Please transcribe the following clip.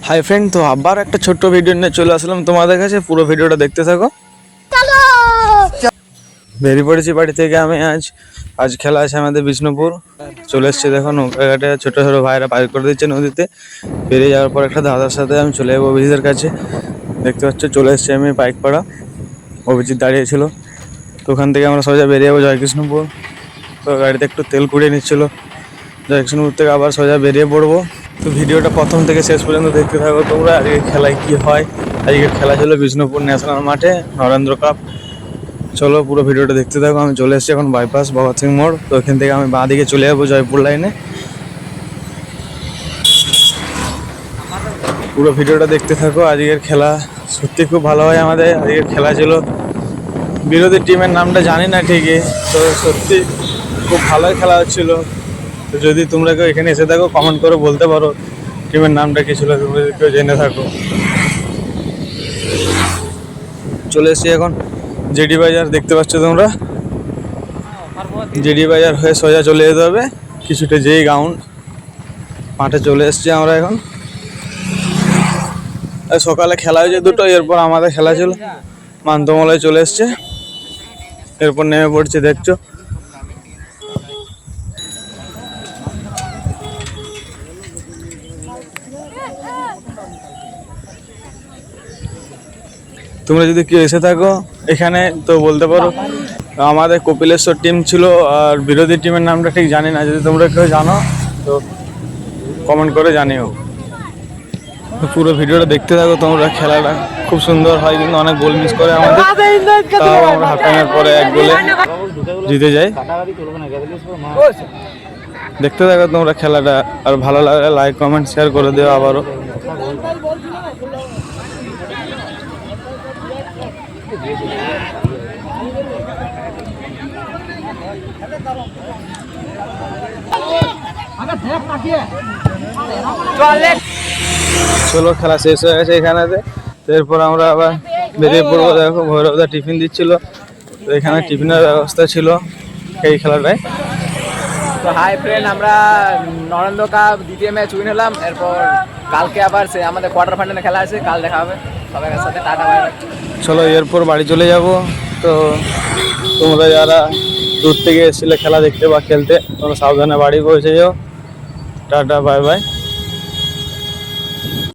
Hi friend, তো আবার একটা ছোট্ট ভিডিও নিয়ে চলে আসলাম তোমাদের কাছে। পুরো ভিডিওটা দেখতে থাকো। বেরিয়ে পড়েছি বাড়ি থেকে আমি। আজ খেলা আছে আমাদের বিষ্ণুপুর। চলে এসছি, দেখো নৌকাঘাটে ছোটো ছোটো ভাইরা পার করে দিচ্ছে নদীতে। বেরিয়ে যাওয়ার পর একটা দাদার সাথে আমি চলে যাবো অভিজিতের কাছে। দেখতে পাচ্ছ চলে এসছি আমি পাইকপাড়া। অভিজিৎ দাঁড়িয়েছিল, তো ওখান থেকে আমরা সোজা বেরিয়ে যাবো জয়কৃষ্ণপুর। তো গাড়িতে একটু তেল কুড়িয়ে নিচ্ছিলো। জয়কৃষ্ণপুর থেকে আবার সোজা বেরিয়ে পড়বো। তো ভিডিওটা প্রথম থেকে শেষ পর্যন্ত দেখতে থাকো তোমরা। আজকে খেলায় কী হয়। আজকে খেলা ছিল বিষ্ণুপুর ন্যাশনাল মাঠে, নরেন্দ্র কাপ। চলো পুরো ভিডিওটা দেখতে থাকো। আমি চলে এসেছি এখন বাইপাস ভগৎ সিং মোড়। তো এখান থেকে আমি বাঁ দিকে চলে যাবো জয়পুর লাইনে। পুরো ভিডিওটা দেখতে থাকো। আজকের খেলা সত্যি খুব ভালো হয় আমাদের। আজকের খেলা ছিল, বিরোধী টিমের নামটা জানি না ঠিকই, তো সত্যি খুব ভালোই খেলা হচ্ছিল। তো যদি তোমরা কেউ এখানে এসে থাকো কমেন্ট করে বলতে পারো টিমের নামটা কী ছিল, তোমরা যদি কেউ জেনে থাকো। চলে এসেছি এখন জেডি বাজার, দেখতে পাচ্ছ তোমরা। জেডি বাজার হয়ে সোজা চলে যেতে হবে কিছুটা যেই গ্রাউন্ড মাঠে চলে এসেছি আমরা এখন। সকালে খেলা হয়েছে দুটো, এরপর আমাদের খেলা ছিল মান্তমলায় চলে এসছে। এরপর নেমে পড়ছে, দেখছো। তোমরা যদি কেউ এসে থাকো এখানে তো বলতে পারো। আমাদের কপিলেশ্বর টিম ছিল, আর বিরোধী টিমের নামটা ঠিক জানি না। যদি তোমরা কেউ জানো তো কমেন্ট করে জানিও। পুরো ভিডিওটা দেখতে থাকো তোমরা। খেলাটা খুব সুন্দর হয়, কিন্তু অনেক গোল মিস করে আমাদের। তাও আমরা হাফ টাইমের পরে এক গোলে জিতে যাই। দেখতে থাকো তোমরা খেলাটা, আর ভালো লাগলে লাইক কমেন্ট শেয়ার করে দিও আবারও। চলো খেলা শেষ হয়ে গেছে এখানেতে। এরপর আমরা আবার বেরিয়ে পড়বো। দেখো ভৈরবদা টিফিন দিচ্ছিল, তো এখানে টিফিনের ব্যবস্থা ছিল এই খেলাটায়। তো হাই ফ্রেন্ড, আমরা নরেন্দ্র কাপ দ্বিতীয় ম্যাচ উইন হলাম। এরপর কালকে আবার সে আমাদের কোয়ার্টার ফাইনালে খেলা আছে, কাল দেখা হবে সবাই সাথে। Tata bye bye. চলো এরপর বাড়ি চলে যাব। তো তোমরা যারা দূর থেকে এসেছিলে খেলা দেখতে বা খেলতে, তোমরা সাবধানে বাড়ি পৌঁছে যাও। Tata bye bye.